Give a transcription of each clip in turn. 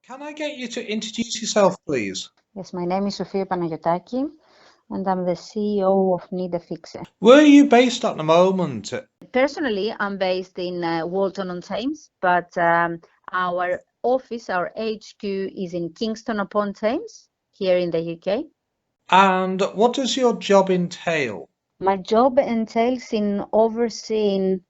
Can I get you to introduce yourself, please? Yes, my name is Sofia Panayiotaki, and I'm the CEO of NEEDaFIXER. Where are you based at the moment? Personally, I'm based in Walton-on-Thames, but our office, our HQ, is in Kingston-upon-Thames, here in the UK. And what does your job entail? My job entails in overseeing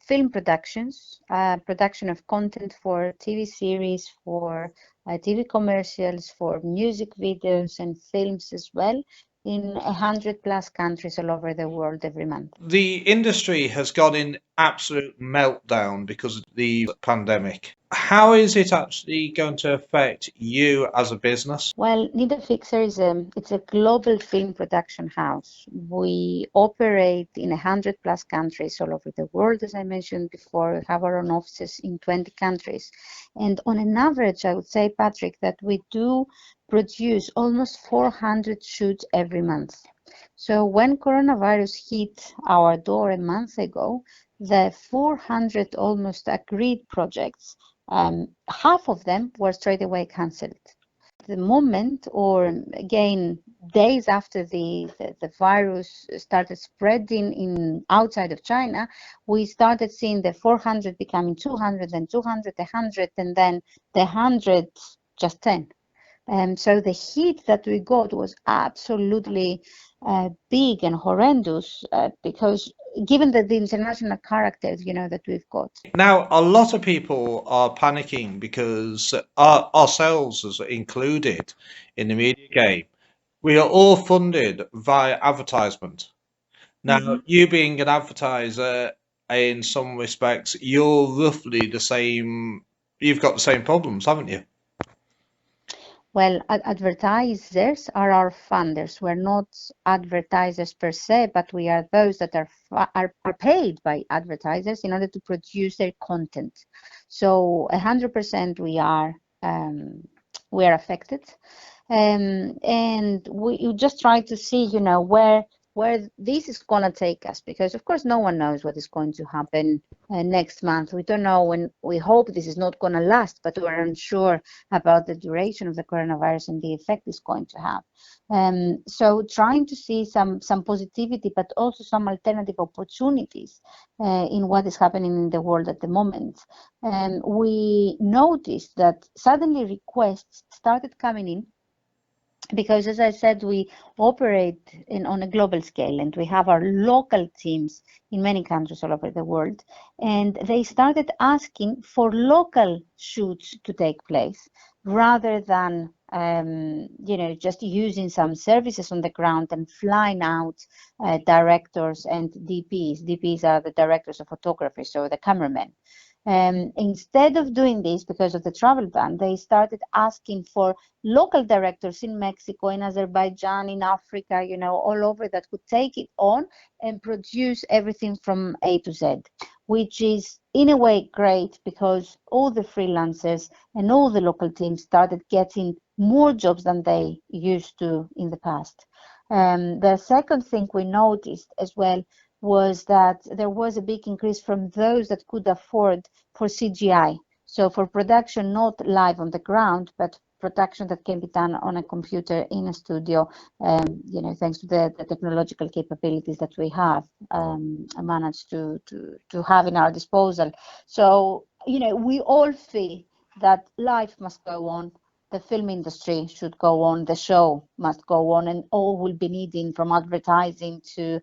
film productions, production of content for TV series, for TV commercials, for music videos and films as well, in 100+ countries all over the world every month. The industry has gone in absolute meltdown because of the pandemic. How is it actually going to affect you as a business? Well, NEEDaFIXER it's a global film production house. We operate in 100+ countries all over the world, as I mentioned before. We have our own offices in 20 countries. And on an average, I would say, Patrick, that we do produce almost 400 shoots every month. So when coronavirus hit our door a month ago, the 400 almost agreed projects, half of them were straight away cancelled. The moment, or again, days after the virus started spreading in outside of China, we started seeing the 400 becoming 200, then 200, 100, and then the 100 just 10. So the hit that we got was absolutely big and horrendous because given the international characters, that we've got. Now, a lot of people are panicking because ourselves as included in the media game, we are all funded via advertisement. Now, you being an advertiser, in some respects, you're roughly the same, you've got the same problems, haven't you? Well, advertisers are our funders. We're not advertisers per se, but we are those that are paid by advertisers in order to produce their content. So 100% we are affected, and we just try to see, where this is going to take us, because of course no one knows what is going to happen next month. We don't know when. We hope this is not going to last, but we're unsure about the duration of the coronavirus and the effect it's going to have. So trying to see some positivity, but also some alternative opportunities in what is happening in the world at the moment. We noticed that suddenly requests started coming in, because as I said, we operate on a global scale, and we have our local teams in many countries all over the world, and they started asking for local shoots to take place rather than just using some services on the ground and flying out directors and DPs. DPs are the directors of photography, so the cameramen. Instead of doing this, because of the travel ban, they started asking for local directors in Mexico, in Azerbaijan, in Africa, all over, that could take it on and produce everything from A to Z, which is in a way great, because all the freelancers and all the local teams started getting more jobs than they used to in the past. The second thing we noticed as well was that there was a big increase from those that could afford for CGI. So for production, not live on the ground, but production that can be done on a computer in a studio, thanks to the technological capabilities that we have managed to have in our disposal. So, we all feel that life must go on. The film industry should go on, the show must go on, and all will be needing, from advertising to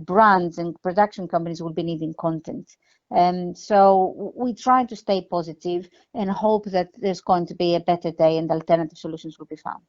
brands and production companies, will be needing content. So we try to stay positive and hope that there's going to be a better day and alternative solutions will be found.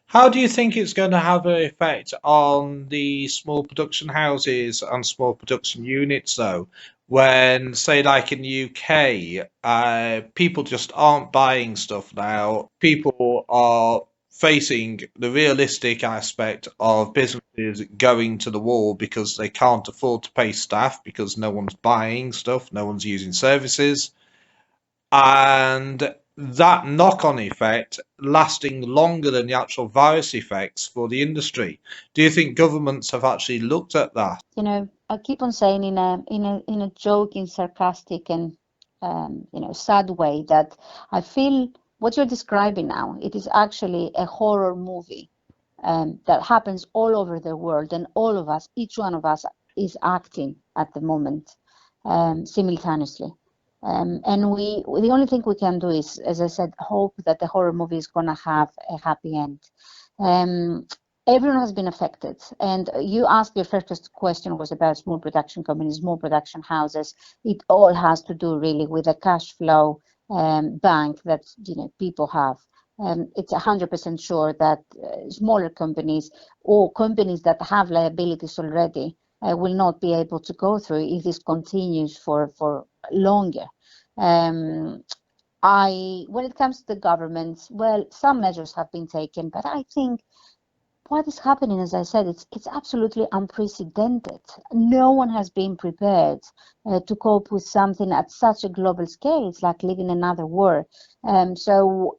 How do you think it's going to have an effect on the small production houses and small production units, though? When, say, like in the UK, people just aren't buying stuff now. People are facing the realistic aspect of businesses going to the wall because they can't afford to pay staff, because no one's buying stuff, no one's using services. And that knock-on effect lasting longer than the actual virus effects for the industry. Do you think governments have actually looked at that? I keep on saying in a joking, sarcastic, and sad way that I feel what you're describing now, it is actually a horror movie that happens all over the world, and all of us, each one of us, is acting at the moment simultaneously. And the only thing we can do is, as I said, hope that the horror movie is going to have a happy end. Everyone has been affected. And you asked, your first question was about small production companies, small production houses. It all has to do really with the cash flow bank that people have. It's 100% sure that smaller companies or companies that have liabilities already will not be able to go through if this continues for longer. When it comes to the government, well, some measures have been taken, but I think what is happening, as I said, it's absolutely unprecedented. No one has been prepared to cope with something at such a global scale. It's like living another war. So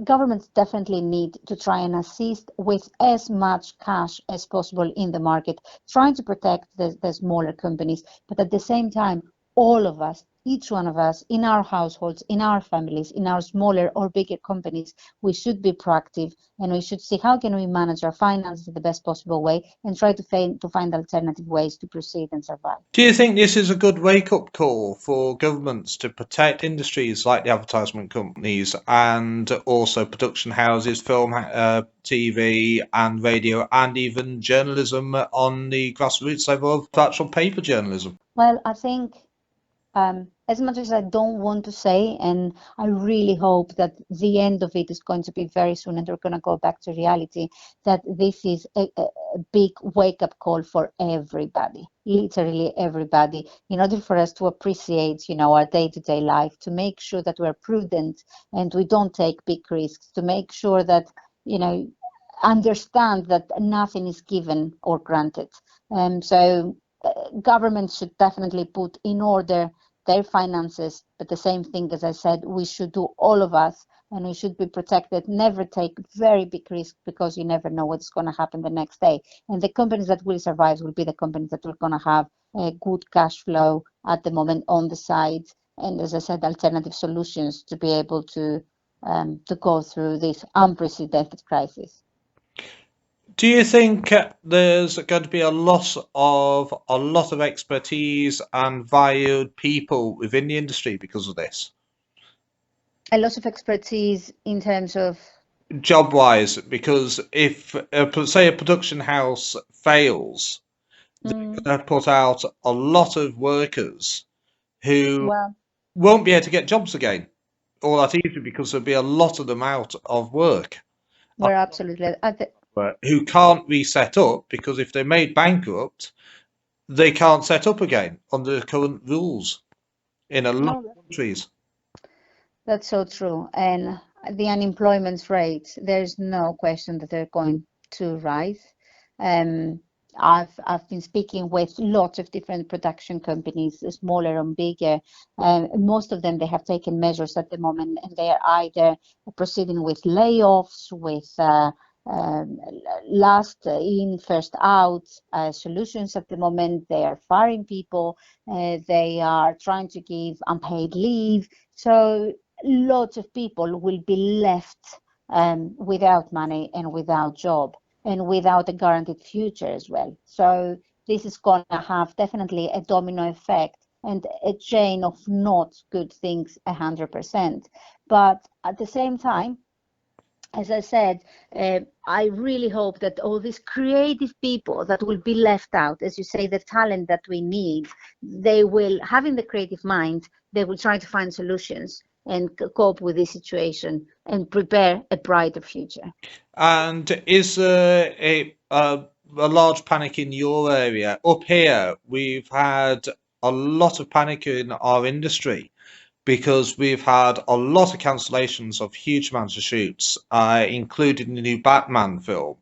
governments definitely need to try and assist with as much cash as possible in the market, trying to protect the smaller companies, but at the same time, all of us, each one of us, in our households, in our families, in our smaller or bigger companies, we should be proactive, and we should see how can we manage our finances in the best possible way and try to find alternative ways to proceed and survive. Do you think this is a good wake-up call for governments to protect industries like the advertisement companies and also production houses, film, TV and radio, and even journalism on the grassroots level of actual paper journalism? Well, I think as much as I don't want to say, and I really hope that the end of it is going to be very soon and we're going to go back to reality, that this is a big wake-up call for everybody, literally everybody, in order for us to appreciate, our day-to-day life, to make sure that we're prudent and we don't take big risks, to make sure that, understand that nothing is given or granted. So governments should definitely put in order their finances, but the same thing, as I said, we should do, all of us, and we should be protected, never take very big risks, because you never know what's going to happen the next day. And the companies that will survive will be the companies that are going to have a good cash flow at the moment on the side, and, as I said, alternative solutions to be able to go through this unprecedented crisis. Do you think there's going to be a lot of expertise and valued people within the industry because of this? A lot of expertise in terms of job-wise, because if say a production house fails, they're going to put out a lot of workers who won't be able to get jobs again all that easy, because there'll be a lot of them out of work. We're absolutely who can't be set up, because if they're made bankrupt, they can't set up again under the current rules in a lot of countries. That's so true. And the unemployment rate, there's no question that they're going to rise. I've been speaking with lots of different production companies, smaller and bigger. Most of them, they have taken measures at the moment, and they are either proceeding with layoffs, with last in, first out solutions at the moment. They are firing people. They are trying to give unpaid leave. So lots of people will be left without money and without job and without a guaranteed future as well. So this is going to have definitely a domino effect and a chain of not good things 100%. But at the same time, as I said, I really hope that all these creative people that will be left out, as you say, the talent that we need, they will, having the creative mind, they will try to find solutions and cope with this situation and prepare a brighter future. And is there a large panic in your area? Up here, we've had a lot of panic in our industry, because we've had a lot of cancellations of huge amounts of shoots, including the new Batman film.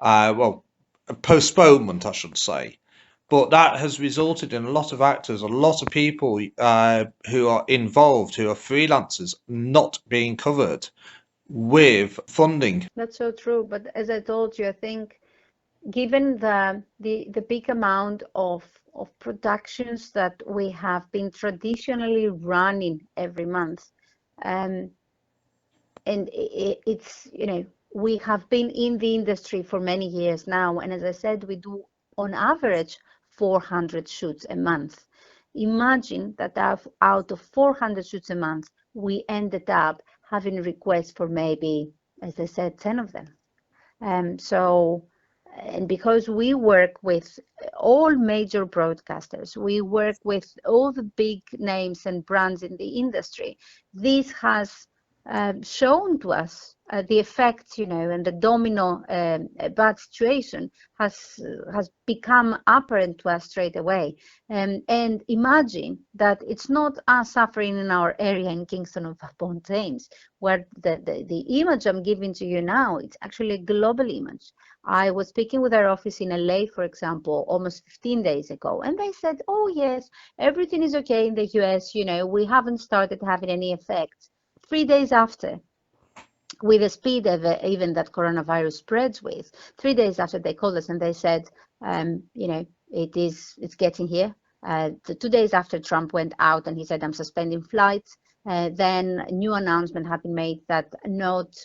Well, a postponement, I should say. But that has resulted in a lot of actors, a lot of people who are involved, who are freelancers, not being covered with funding. That's so true. But as I told you, I think given the big amount of productions that we have been traditionally running every month, it's, we have been in the industry for many years now, and as I said, we do on average 400 shoots a month. Imagine that out of 400 shoots a month, we ended up having requests for maybe, as I said, 10 of them. And because we work with all major broadcasters, we work with all the big names and brands in the industry, this has shown to us the effect, and the domino bad situation has become apparent to us straight away. And imagine that it's not us suffering in our area in Kingston upon Thames, where the image I'm giving to you now, it's actually a global image. I was speaking with our office in LA, for example, almost 15 days ago, and they said, oh yes, everything is okay in the US, we haven't started having any effects. 3 days after, with the speed of even that coronavirus spreads with, 3 days after they called us and they said, it's getting here. 2 days after Trump went out and he said, I'm suspending flights, then a new announcement had been made that not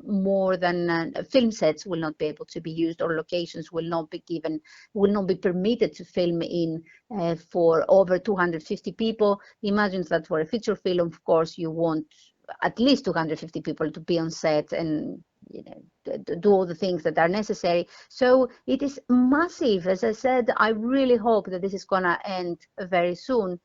more than film sets will not be able to be used, or locations will not be permitted to film in for over 250 people. Imagine that for a feature film, of course, you want at least 250 people to be on set and do all the things that are necessary. So it is massive. As I said, I really hope that this is going to end very soon,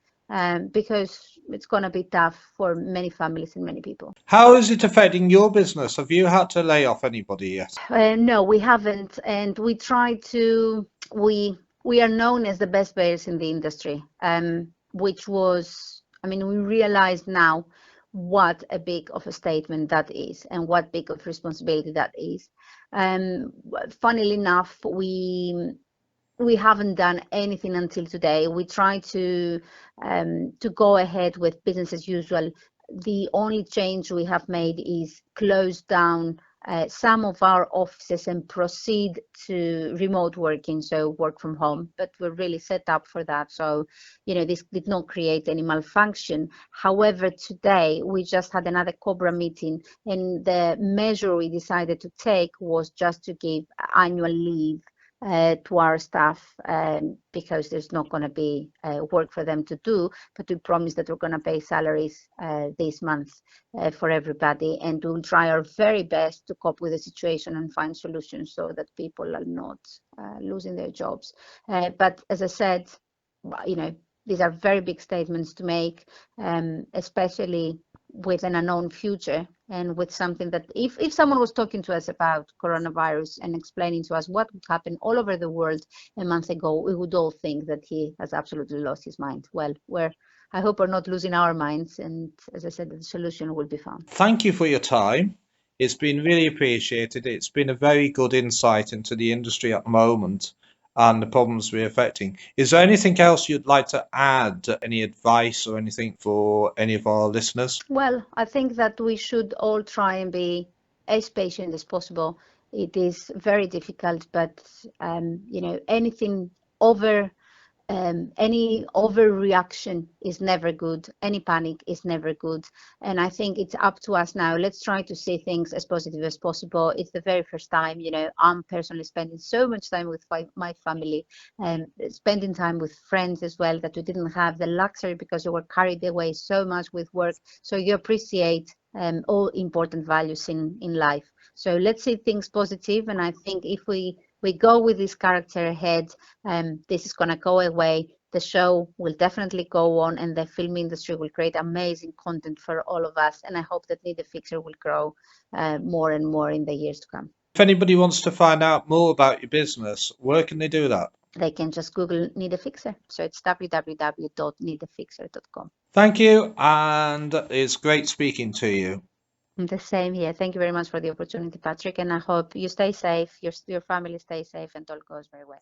because it's going to be tough for many families and many people. How is it affecting your business? Have you had to lay off anybody yet? No, we haven't, and we try to. We are known as the best payers in the industry, which was, we realize now what a big of a statement that is and what big of responsibility that is. Funnily enough, we haven't done anything until today. We try to go ahead with business as usual. The only change we have made is close down some of our offices and proceed to remote working, so work from home. But we're really set up for that, so this did not create any malfunction. However, today we just had another Cobra meeting, and the measure we decided to take was just to give annual leave to our staff, because there's not going to be work for them to do, but we promise that we're going to pay salaries this month for everybody, and we'll try our very best to cope with the situation and find solutions so that people are not losing their jobs. But as I said, these are very big statements to make, especially with an unknown future, and with something that if someone was talking to us about coronavirus and explaining to us what would happen all over the world a month ago, we would all think that he has absolutely lost his mind. Well, I hope we're not losing our minds, and as I said, the solution will be found. Thank you for your time. It's been really appreciated. It's been a very good insight into the industry at the moment and the problems we're affecting. Is there anything else you'd like to add? Any advice or anything for any of our listeners? Well, I think that we should all try and be as patient as possible. It is very difficult, but anything any overreaction is never good. Any panic is never good. And I think it's up to us now. Let's try to see things as positive as possible. It's the very first time, I'm personally spending so much time with my family, and spending time with friends as well, that we didn't have the luxury because we were carried away so much with work. So you appreciate all important values in life. So let's see things positive. And I think if we go with this character ahead, this is going to go away. The show will definitely go on, and the film industry will create amazing content for all of us. And I hope that NEEDaFIXER will grow more and more in the years to come. If anybody wants to find out more about your business, where can they do that? They can just Google NEEDaFIXER. So it's www.needafixer.com. Thank you, and it's great speaking to you. The same here. Thank you very much for the opportunity, Patrick, and I hope you stay safe, your family stays safe, and all goes very well.